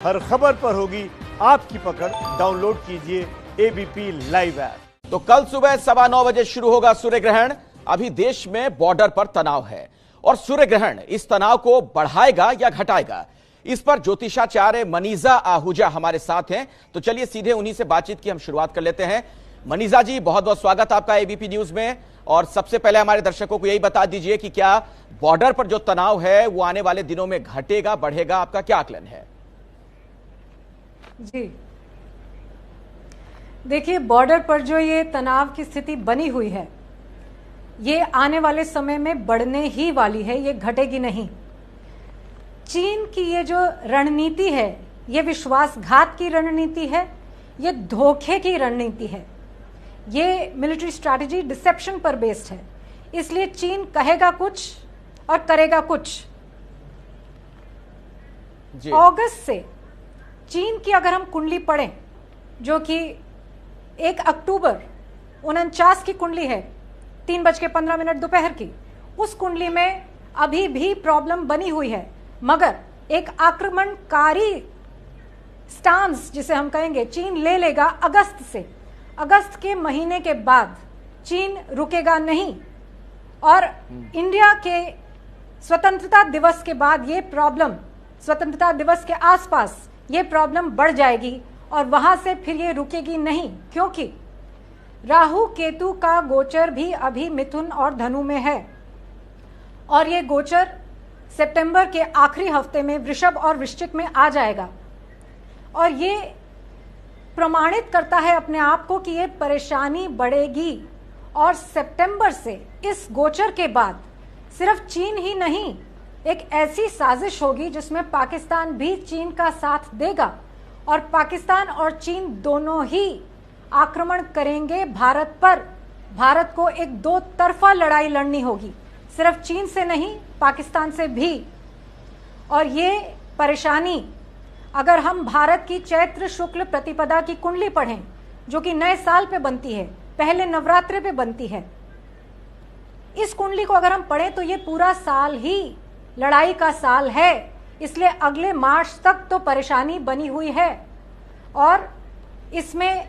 हर खबर पर होगी आपकी पकड़। डाउनलोड कीजिए एबीपी लाइव ऐप। तो कल सुबह 9:15 बजे शुरू होगा सूर्य ग्रहण। अभी देश में बॉर्डर पर तनाव है और सूर्य ग्रहण इस तनाव को बढ़ाएगा या घटाएगा, इस पर ज्योतिषाचार्य मनीजा आहूजा हमारे साथ हैं। तो चलिए सीधे उन्हीं से बातचीत की हम शुरुआत कर लेते हैं। मनीजा जी, बहुत बहुत स्वागत आपका एबीपी न्यूज में। और सबसे पहले हमारे दर्शकों को यही बता दीजिए कि क्या बॉर्डर पर जो तनाव है वो आने वाले दिनों में घटेगा, बढ़ेगा, आपका क्या आकलन है? जी देखिए, बॉर्डर पर जो ये तनाव की स्थिति बनी हुई है ये आने वाले समय में बढ़ने ही वाली है, ये घटेगी नहीं। चीन की ये जो रणनीति है ये विश्वासघात की रणनीति है, ये धोखे की रणनीति है, ये मिलिट्री स्ट्रैटेजी डिसेप्शन पर बेस्ड है। इसलिए चीन कहेगा कुछ और करेगा कुछ। अगस्त से चीन की अगर हम कुंडली पढ़ें, जो कि 1 अक्टूबर 49 की कुंडली है, 3:15 दोपहर की, उस कुंडली में अभी भी प्रॉब्लम बनी हुई है, मगर एक आक्रमणकारी स्टांस जिसे हम कहेंगे चीन ले लेगा अगस्त से। अगस्त के महीने के बाद चीन रुकेगा नहीं और इंडिया के स्वतंत्रता दिवस के बाद ये प्रॉब्लम, स्वतंत्रता दिवस के आसपास ये प्रॉब्लम बढ़ जाएगी और वहां से फिर ये रुकेगी नहीं, क्योंकि राहु केतु का गोचर भी अभी मिथुन और धनु में है और ये गोचर सितंबर के आखिरी हफ्ते में वृषभ और वृश्चिक में आ जाएगा। और ये प्रमाणित करता है अपने आप को कि ये परेशानी बढ़ेगी और सितंबर से इस गोचर के बाद सिर्फ चीन ही नहीं, एक ऐसी साजिश होगी जिसमें पाकिस्तान भी चीन का साथ देगा और पाकिस्तान और चीन दोनों ही आक्रमण करेंगे भारत पर। भारत को एक दो तरफा लड़ाई लड़नी होगी, सिर्फ चीन से नहीं, पाकिस्तान से भी। और ये परेशानी अगर हम भारत की चैत्र शुक्ल प्रतिपदा की कुंडली पढ़ें, जो कि नए साल पे बनती है, पहले नवरात्रि पे बनती है, इस कुंडली को अगर हम पढ़ें तो ये पूरा साल ही लड़ाई का साल है। इसलिए अगले मार्च तक तो परेशानी बनी हुई है और इसमें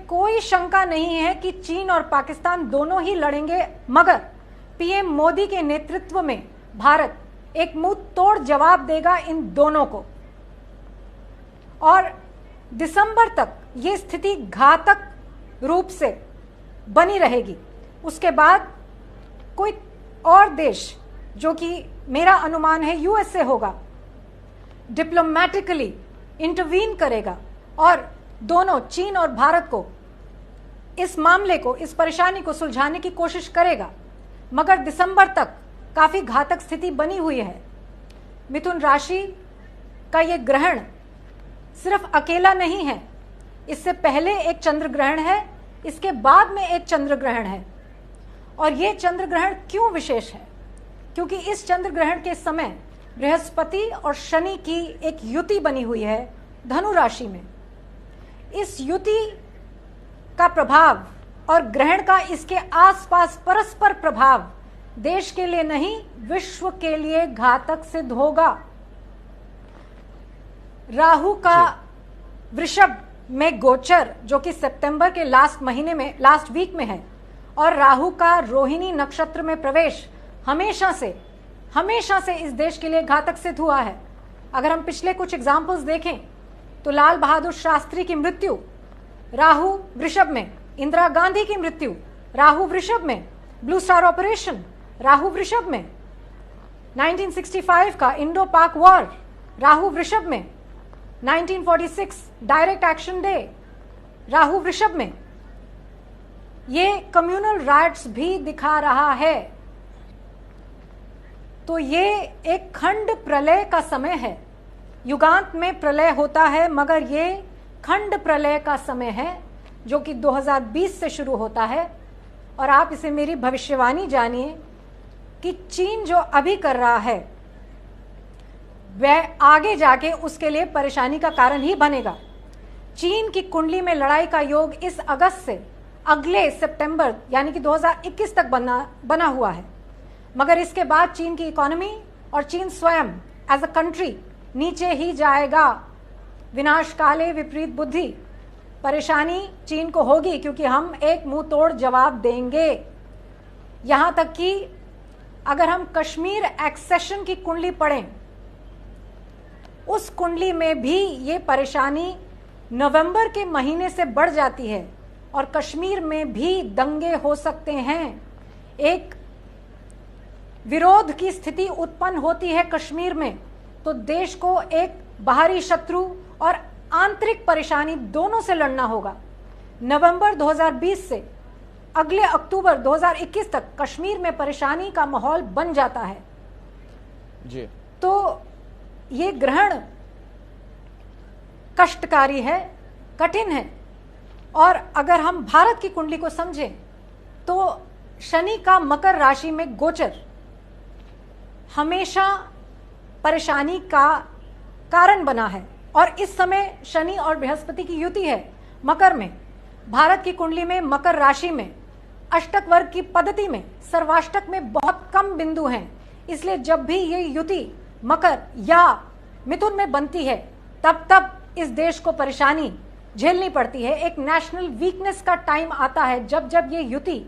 कोई शंका नहीं है कि चीन और पाकिस्तान दोनों ही लड़ेंगे, मगर पीएम मोदी के नेतृत्व में भारत एक मुंह तोड़ जवाब देगा इन दोनों को। और दिसंबर तक ये स्थिति घातक रूप से बनी रहेगी। उसके बाद कोई और देश, जो कि मेरा अनुमान है यूएसए होगा, डिप्लोमैटिकली इंटरवीन करेगा और दोनों चीन और भारत को इस मामले को, इस परेशानी को सुलझाने की कोशिश करेगा। मगर दिसंबर तक काफी घातक स्थिति बनी हुई है। मिथुन राशि का ये ग्रहण सिर्फ अकेला नहीं है, इससे पहले एक चंद्र ग्रहण है, इसके बाद में एक चंद्र ग्रहण है। और ये चंद्र ग्रहण क्यों विशेष है? क्योंकि इस चंद्र ग्रहण के समय बृहस्पति और शनि की एक युति बनी हुई है धनु राशि में। इस युति का प्रभाव और ग्रहण का इसके आसपास परस्पर प्रभाव देश के लिए नहीं, विश्व के लिए घातक सिद्ध होगा। राहु का वृषभ में गोचर, जो कि सितंबर के लास्ट वीक में है, और राहु का रोहिणी नक्षत्र में प्रवेश हमेशा से इस देश के लिए घातक सिद्ध हुआ है। अगर हम पिछले कुछ एग्जाम्पल्स देखें तो लाल बहादुर शास्त्री की मृत्यु राहु वृषभ में, इंदिरा गांधी की मृत्यु राहु वृषभ में, ब्लू स्टार ऑपरेशन राहु वृषभ में, 1965 का इंडो पाक वॉर राहु वृषभ में, 1946 डायरेक्ट एक्शन डे राहु वृषभ में। ये कम्युनल राइट्स भी दिखा रहा है। तो ये एक खंड प्रलय का समय है। युगांत में प्रलय होता है, मगर ये खंड प्रलय का समय है जो कि 2020 से शुरू होता है। और आप इसे मेरी भविष्यवाणी जानिए कि चीन जो अभी कर रहा है वह आगे जाके उसके लिए परेशानी का कारण ही बनेगा। चीन की कुंडली में लड़ाई का योग इस अगस्त से अगले सितंबर यानी कि 2021 तक बना हुआ है, मगर इसके बाद चीन की इकोनॉमी और चीन स्वयं एज अ कंट्री नीचे ही जाएगा। विनाश काले विपरीत बुद्धि, परेशानी चीन को होगी क्योंकि हम एक मुंह तोड़ जवाब देंगे। यहां तक कि अगर हम कश्मीर एक्सेशन की कुंडली पढ़ें, उस कुंडली में भी ये परेशानी नवंबर के महीने से बढ़ जाती है और कश्मीर में भी दंगे हो सकते हैं। एक विरोध की स्थिति उत्पन्न होती है कश्मीर में तो देश को एक बाहरी शत्रु और आंतरिक परेशानी दोनों से लड़ना होगा। नवंबर 2020 से अगले अक्टूबर 2021 तक कश्मीर में परेशानी का माहौल बन जाता है जी। तो ये ग्रहण कष्टकारी है, कठिन है। और अगर हम भारत की कुंडली को समझें तो शनि का मकर राशि में गोचर हमेशा परेशानी का कारण बना है और इस समय शनि और बृहस्पति की युति है मकर में। भारत की कुंडली में मकर राशि में अष्टक वर्ग की पद्धति में सर्वाष्टक में बहुत कम बिंदु हैं, इसलिए जब भी ये युति मकर या मिथुन में बनती है तब इस देश को परेशानी झेलनी पड़ती है। एक नेशनल वीकनेस का टाइम आता है जब ये युति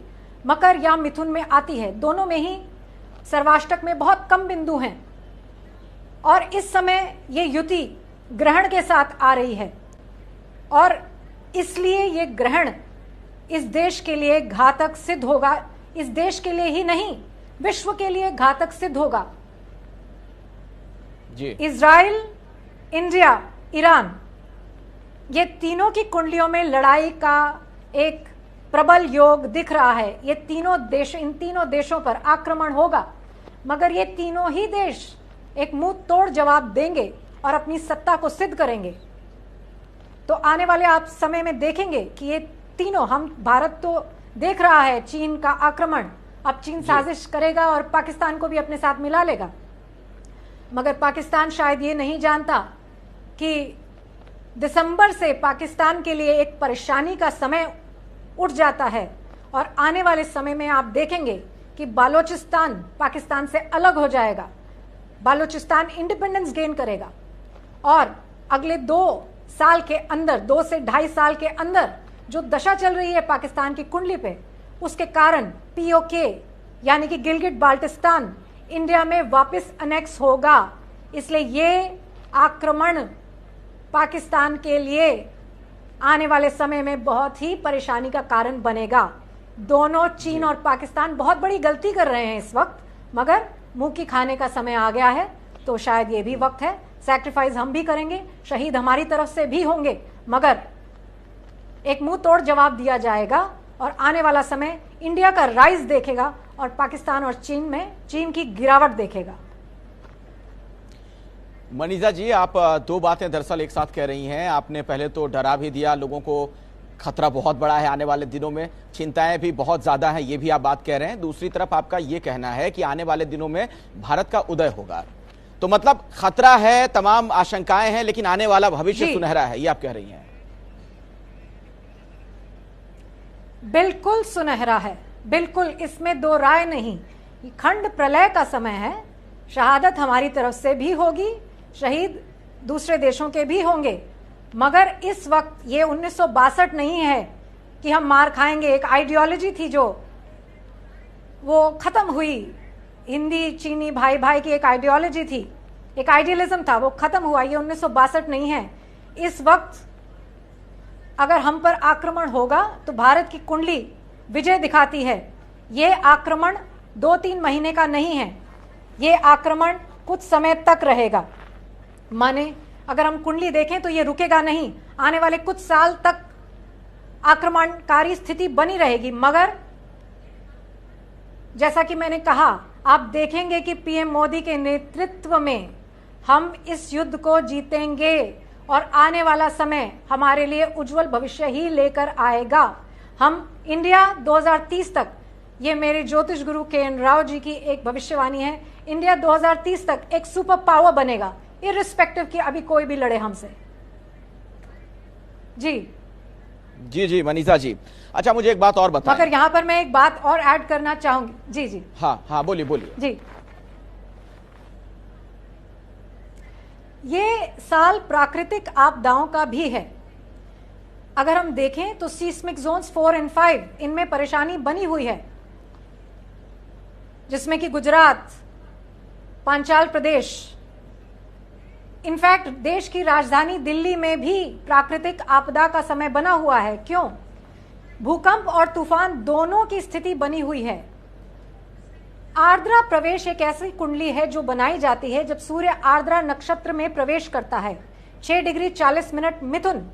मकर या मिथुन में आती है। दोनों में ही सर्वाष्टक में बहुत कम बिंदु हैं और इस समय ये युति ग्रहण के साथ आ रही है और इसलिए ये ग्रहण इस देश के लिए घातक सिद्ध होगा। इस देश के लिए ही नहीं, विश्व के लिए घातक सिद्ध होगा। जी। इजराइल, इंडिया, ईरान, ये तीनों की कुंडलियों में लड़ाई का एक प्रबल योग दिख रहा है। ये तीनों देश, इन तीनों देशों पर आक्रमण होगा, मगर ये तीनों ही देश एक मुंह तोड़ जवाब देंगे और अपनी सत्ता को सिद्ध करेंगे। तो आने वाले आप समय में देखेंगे कि ये तीनों, हम भारत तो देख रहा है चीन का आक्रमण, अब चीन साजिश करेगा और पाकिस्तान को भी अपने साथ मिला लेगा, मगर पाकिस्तान शायद ये नहीं जानता कि दिसंबर से पाकिस्तान के लिए एक परेशानी का समय उठ जाता है और आने वाले समय में आप देखेंगे कि बालोचिस्तान पाकिस्तान से अलग हो जाएगा, बालोचिस्तान इंडिपेंडेंस गेन करेगा और अगले 2 साल के अंदर, 2 से 2.5 साल के अंदर जो दशा चल रही है पाकिस्तान की कुंडली पे, उसके कारण पीओके यानी कि गिलगिट बाल्टिस्तान इंडिया में वापस अनेक्स होगा। इसलिए ये आक्रमण पाकिस्तान के लिए आने वाले समय में बहुत ही परेशानी का कारण बनेगा। दोनों चीन और पाकिस्तान बहुत बड़ी गलती कर रहे हैं इस वक्त, मगर मुंह की खाने का समय आ गया है तो शायद ये भी वक्त है। सैक्रिफाइस हम भी करेंगे, शहीद हमारी तरफ से भी होंगे, मगर एक मुंह तोड़ जवाब दिया जाएगा और आने वाला समय इंडिया का राइज देखेगा और पाकिस्तान और चीन में चीन की गिरावट देखेगा। मनीषा जी, आप 2 बातें दरअसल एक साथ कह रही हैं। आपने पहले तो डरा भी दिया लोगों को, खतरा बहुत बड़ा है आने वाले दिनों में, चिंताएं भी बहुत ज्यादा हैं, ये भी आप बात कह रहे हैं। दूसरी तरफ आपका ये कहना है कि आने वाले दिनों में भारत का उदय होगा, तो मतलब खतरा है, तमाम आशंकाएं हैं, लेकिन आने वाला भविष्य सुनहरा है, ये आप कह रही हैं। बिल्कुल सुनहरा है, बिल्कुल, इसमें 2 राय नहीं। खंड प्रलय का समय है, शहादत हमारी तरफ से भी होगी, शहीद दूसरे देशों के भी होंगे, मगर इस वक्त ये 1962 नहीं है कि हम मार खाएंगे। एक आइडियोलॉजी थी जो वो खत्म हुई, हिंदी चीनी भाई भाई की एक आइडियोलॉजी थी, एक आइडियलिज्म था, वो खत्म हुआ। ये 1962 नहीं है। इस वक्त अगर हम पर आक्रमण होगा तो भारत की कुंडली विजय दिखाती है। ये आक्रमण 2-3 महीने का नहीं है, ये आक्रमण कुछ समय तक रहेगा। माने अगर हम कुंडली देखें तो ये रुकेगा नहीं, आने वाले कुछ साल तक आक्रमणकारी स्थिति बनी रहेगी। मगर जैसा कि मैंने कहा, आप देखेंगे कि पीएम मोदी के नेतृत्व में हम इस युद्ध को जीतेंगे और आने वाला समय हमारे लिए उज्जवल भविष्य ही लेकर आएगा। हम इंडिया 2030 तक, ये मेरे ज्योतिष गुरु के.एन. राव जी की एक भविष्यवाणी है, इंडिया 2030 तक एक सुपर पावर बनेगा, इर्रिस्पेक्टिव कि अभी कोई भी लड़े हमसे। जी जी जी मनीषा जी, अच्छा मुझे एक बात और बताएं। मगर यहां पर मैं एक बात और ऐड करना चाहूंगी। जी जी हाँ हाँ, बोलिए बोलिए। जी, ये साल प्राकृतिक आपदाओं का भी है। अगर हम देखें तो सीस्मिक जोन्स 4 और 5 इनमें परेशानी बनी हुई है, जिसमें कि गुजरात, पांचाल प्रदेश, इनफैक्ट देश की राजधानी दिल्ली में भी प्राकृतिक आपदा का समय बना हुआ है। क्यों? भूकंप और तूफान दोनों की स्थिति बनी हुई है। आर्द्रा प्रवेश एक ऐसी कुंडली है जो बनाई जाती है जब सूर्य आर्द्रा नक्षत्र में प्रवेश करता है। 6 डिग्री 40 मिनट मिथुन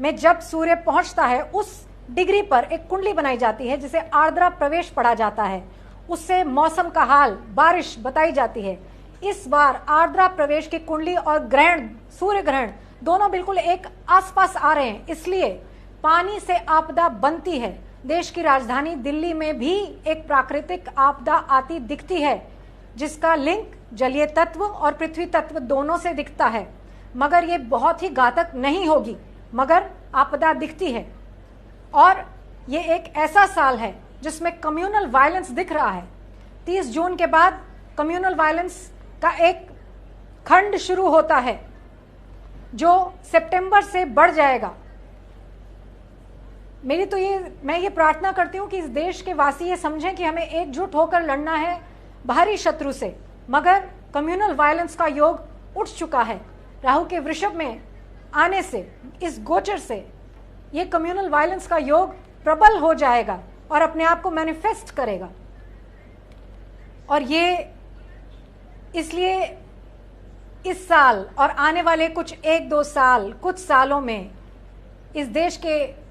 में जब सूर्य पहुंचता है, उस डिग्री पर एक कुंडली बनाई जाती है जिसे आर्द्रा प्रवेश पढ़ा जाता है। उससे मौसम का हाल, बारिश बताई जाती है। इस बार आर्द्रा प्रवेश की कुंडली और ग्रहण, सूर्य ग्रहण दोनों बिल्कुल एक आसपास आ रहे हैं, इसलिए पानी से आपदा बनती है। देश की राजधानी दिल्ली में भी एक प्राकृतिक आपदा आती दिखती है, जिसका लिंक जलीय तत्व और पृथ्वी तत्व दोनों से दिखता है, मगर ये बहुत ही घातक नहीं होगी, मगर आपदा दिखती है। और ये एक ऐसा साल है जिसमें कम्युनल वायलेंस दिख रहा है। 30 जून के बाद कम्युनल वायलेंस का एक खंड शुरू होता है जो सितंबर से बढ़ जाएगा। मैं ये प्रार्थना करती हूं कि इस देश के वासी ये समझें कि हमें एकजुट होकर लड़ना है बाहरी शत्रु से, मगर कम्युनल वायलेंस का योग उठ चुका है। राहु के वृषभ में आने से, इस गोचर से, ये कम्युनल वायलेंस का योग प्रबल हो जाएगा और अपने आप को मैनिफेस्ट करेगा। और ये इसलिए इस साल और आने वाले कुछ 1-2 साल, कुछ सालों में इस देश के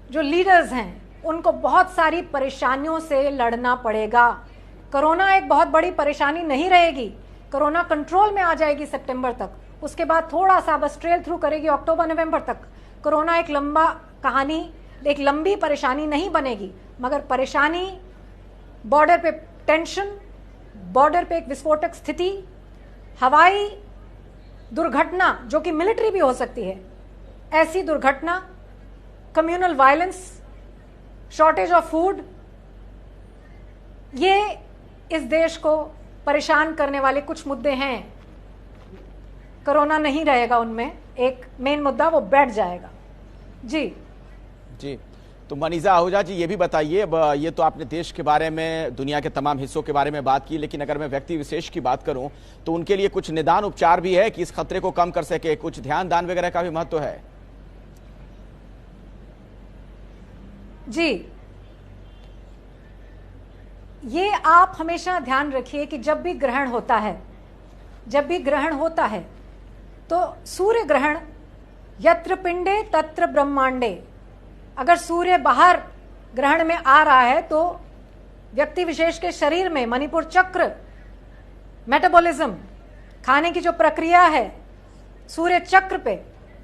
जो लीडर्स हैं उनको बहुत सारी परेशानियों से लड़ना पड़ेगा। कोरोना एक बहुत बड़ी परेशानी नहीं रहेगी, कोरोना कंट्रोल में आ जाएगी सितंबर तक, उसके बाद थोड़ा सा बस ट्रेल थ्रू करेगी अक्टूबर-नवंबर तक। कोरोना एक लंबा कहानी, एक लंबी परेशानी नहीं बनेगी, मगर परेशानी, बॉर्डर पे टेंशन, बॉर्डर पे एक विस्फोटक स्थिति, हवाई दुर्घटना जो कि मिलिट्री भी हो सकती है, ऐसी दुर्घटना, communal violence, shortage of food, ये इस देश को परेशान करने वाले कुछ मुद्दे हैं। कोरोना नहीं रहेगा उनमें, एक मेन मुद्दा वो बैठ जाएगा। जी तो मनीजा आहूजा जी, ये भी बताइए, अब ये तो आपने देश के बारे में, दुनिया के तमाम हिस्सों के बारे में बात की, लेकिन अगर मैं व्यक्ति विशेष की बात करूं तो उनके लिए कुछ निदान उपचार भी है कि इस खतरे को कम कर सके, कुछ ध्यान दान वगैरह का भी महत्व है? जी, ये आप हमेशा ध्यान रखिए कि जब भी ग्रहण होता है तो सूर्य ग्रहण, यत्र पिंडे तत्र ब्रह्मांडे, अगर सूर्य बाहर ग्रहण में आ रहा है तो व्यक्ति विशेष के शरीर में मणिपुर चक्र, मेटाबॉलिज्म, खाने की जो प्रक्रिया है, सूर्य चक्र पे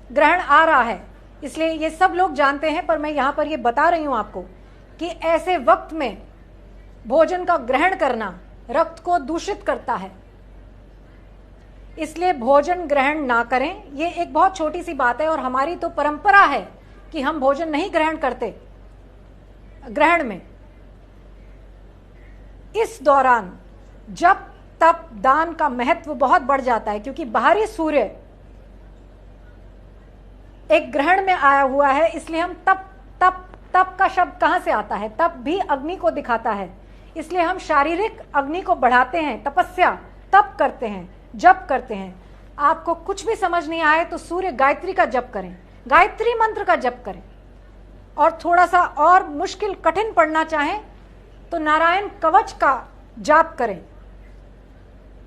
ग्रहण आ रहा है। इसलिए ये सब लोग जानते हैं, पर मैं यहां पर ये बता रही हूं आपको कि ऐसे वक्त में भोजन का ग्रहण करना रक्त को दूषित करता है, इसलिए भोजन ग्रहण ना करें। ये एक बहुत छोटी सी बात है और हमारी तो परंपरा है कि हम भोजन नहीं ग्रहण करते ग्रहण में। इस दौरान जप तप दान का महत्व बहुत बढ़ जाता है, क्योंकि बाहरी सूर्य एक ग्रहण में आया हुआ है, इसलिए हम तप का शब्द कहां से आता है? तप भी अग्नि को दिखाता है, इसलिए हम शारीरिक अग्नि को बढ़ाते हैं, तपस्या, तप करते हैं, जप करते हैं। आपको कुछ भी समझ नहीं आए तो सूर्य गायत्री का जप करें, गायत्री मंत्र का जप करें, और थोड़ा सा और मुश्किल कठिन पढ़ना चाहें तो नारायण कवच का जाप करें।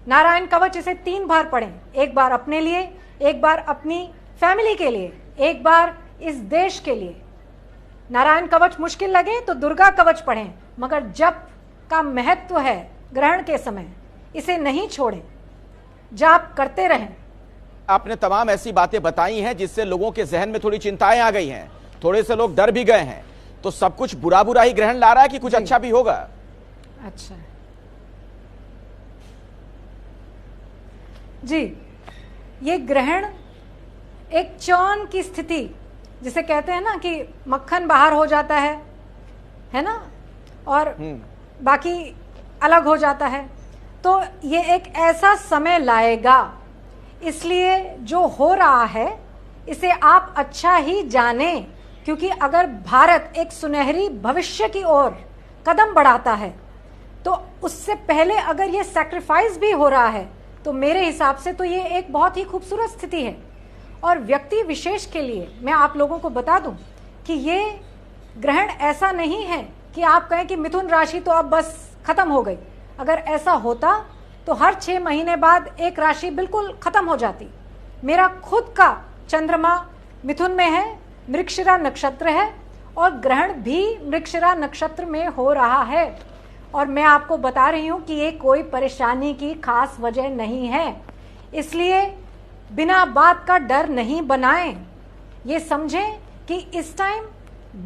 नारायण कवच इसे 3 बार पढ़ें, एक बार अपने लिए, एक बार अपनी फैमिली के लिए, एक बार इस देश के लिए। नारायण कवच मुश्किल लगे तो दुर्गा कवच पढ़ें, मगर जप का महत्व है ग्रहण के समय, इसे नहीं छोड़ें, जाप करते रहें। आपने तमाम ऐसी बातें बताई हैं जिससे लोगों के जहन में थोड़ी चिंताएं आ गई हैं, थोड़े से लोग डर भी गए हैं। तो सब कुछ बुरा बुरा ही ग्रहण ला रहा है कि कुछ अच्छा भी होगा? अच्छा जी, ये ग्रहण एक चौन की स्थिति, जिसे कहते हैं ना कि मक्खन बाहर हो जाता है ना, और बाकी अलग हो जाता है, तो ये एक ऐसा समय लाएगा, इसलिए जो हो रहा है इसे आप अच्छा ही जानें, क्योंकि अगर भारत एक सुनहरी भविष्य की ओर कदम बढ़ाता है तो उससे पहले अगर ये सैक्रिफाइस भी हो रहा है तो मेरे हिसाब से तो ये एक बहुत ही खूबसूरत स्थिति है। और व्यक्ति विशेष के लिए मैं आप लोगों को बता दूं कि ये ग्रहण ऐसा नहीं है कि आप कहें कि मिथुन राशि तो अब बस खत्म हो गई। अगर ऐसा होता तो हर 6 महीने बाद एक राशि बिल्कुल खत्म हो जाती। मेरा खुद का चंद्रमा मिथुन में है, मृगशिरा नक्षत्र है और ग्रहण भी मृगशिरा नक्षत्र में हो रहा है। और मैं आपको बता रही हूं कि ये कोई परेशानी की खास वजह नहीं है, इसलिए बिना बात का डर नहीं बनाएं। ये समझें कि इस टाइम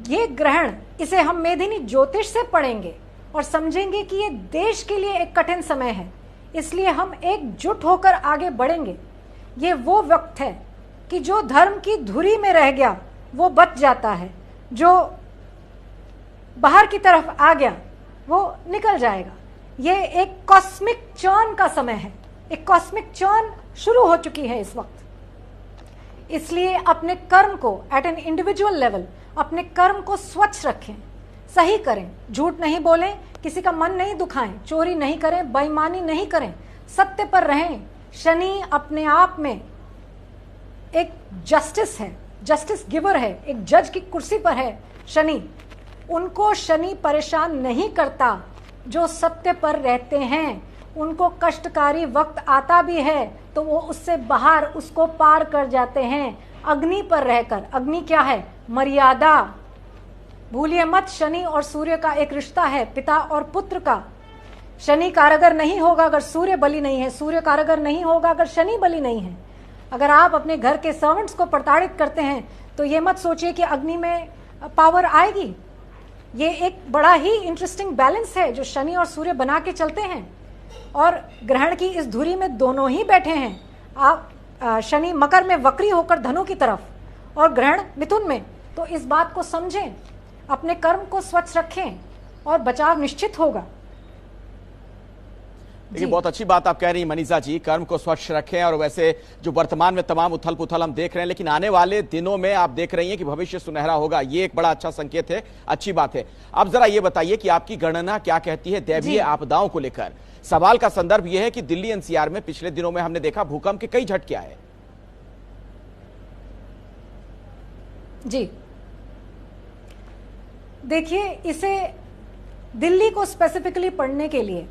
ये ग्रहण, इसे हम मेदिनी ज्योतिष से पढ़ेंगे और समझेंगे कि ये देश के लिए एक कठिन समय है, इसलिए हम एकजुट होकर आगे बढ़ेंगे। ये वो वक्त है कि जो धर्म की धुरी में रह गया वो बच जाता है, जो बाहर की तरफ आ गया वो निकल जाएगा। ये एक कॉस्मिक चर्न का समय है, एक कॉस्मिक चर्न शुरू हो चुकी है इस वक्त। इसलिए अपने कर्म को एट एन इंडिविजुअल लेवल, अपने कर्म को स्वच्छ रखें, सही करें, झूठ नहीं बोलें, किसी का मन नहीं दुखाएं, चोरी नहीं करें, बेईमानी नहीं करें, सत्य पर रहें। शनि अपने आप में एक जस्टिस है, जस्टिस गिवर है, एक जज की कुर्सी पर है शनि। उनको शनि परेशान नहीं करता जो सत्य पर रहते हैं। उनको कष्टकारी वक्त आता भी है तो वो उससे बाहर, उसको पार कर जाते हैं अग्नि पर रहकर। अग्नि क्या है? मर्यादा। भूलिए मत, शनि और सूर्य का एक रिश्ता है, पिता और पुत्र का। शनि कारगर नहीं होगा अगर सूर्य बलि नहीं है, सूर्य कारगर नहीं होगा अगर शनि बलि नहीं है। अगर आप अपने घर के सर्वेंट्स को प्रताड़ित करते हैं तो ये मत सोचिए कि अग्नि में पावर आएगी। ये एक बड़ा ही इंटरेस्टिंग बैलेंस है जो शनि और सूर्य बना के चलते हैं। और ग्रहण की इस धुरी में दोनों ही बैठे हैं। आप शनि मकर में वक्री होकर धनु की तरफ और ग्रहण मिथुन में। तो इस बात को समझें, अपने कर्म को स्वच्छ रखें और बचाव निश्चित होगा। देखिए, बहुत अच्छी बात आप कह रही हैं मनीषा जी, कर्म को स्वच्छ रखें। और वैसे जो वर्तमान में तमाम उथल पुथल हम देख रहे हैं, लेकिन आने वाले दिनों में आप देख रही हैं कि भविष्य सुनहरा होगा, ये एक बड़ा अच्छा संकेत है, अच्छी बात है। अब जरा ये बताइए कि आपकी गणना क्या कहती है दैवीय आपदाओं को लेकर। सवाल का संदर्भ यह है कि दिल्ली एनसीआर में पिछले दिनों में हमने देखा भूकंप के कई झटके आए। जी देखिए, इसे दिल्ली को स्पेसिफिकली पढ़ने के लिए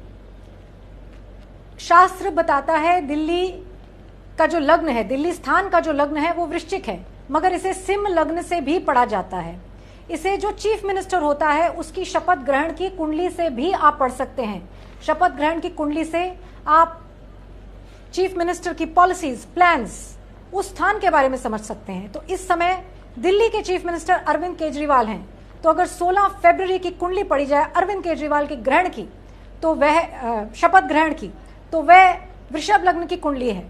शास्त्र बताता है दिल्ली का जो लग्न है, दिल्ली स्थान का जो लग्न है वो वृश्चिक है, मगर इसे सिंह लग्न से भी पढ़ा जाता है। इसे जो चीफ मिनिस्टर होता है उसकी शपथ ग्रहण की कुंडली से भी आप पढ़ सकते हैं। शपथ ग्रहण की कुंडली से आप चीफ मिनिस्टर की पॉलिसीज, प्लान्स, उस स्थान के बारे में समझ सकते हैं। तो इस समय दिल्ली के चीफ मिनिस्टर अरविंद केजरीवाल हैं, तो अगर 16 फरवरी की कुंडली पढ़ी जाए अरविंद केजरीवाल के ग्रहण की, तो वह शपथ ग्रहण की, तो वह वृषभ लग्न की कुंडली है।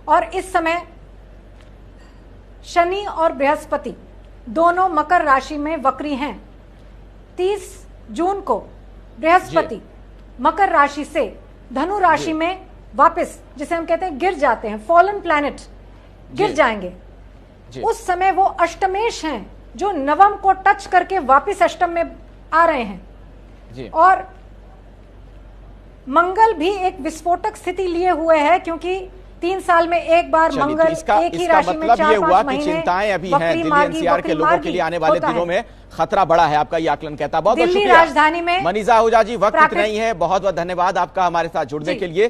और इस समय शनि और बृहस्पति दोनों मकर राशि में वक्री हैं। 30 जून को बृहस्पति मकर राशि से धनु राशि में वापस, जिसे हम कहते हैं गिर जाते हैं, फॉलन प्लैनेट गिर जाएंगे। उस समय वो अष्टमेश हैं जो नवम को टच करके वापस अष्टम में आ रहे हैं। और मंगल भी एक विस्फोटक स्थिति लिए हुए है, क्योंकि 3 साल में एक बार मंगल एक ही राशि में 4-5 महीने चिंताएं अभी हैं दिल्ली एनसीआर के लोगों के लिए आने वाले दिनों में खतरा बड़ा है, आपका ये आकलन कहता है। बहुत बहुत शुक्रिया राजधानी में मनीषा आहूजा जी, वक्त नहीं है, बहुत बहुत धन्यवाद आपका हमारे साथ जुड़ने के लिए।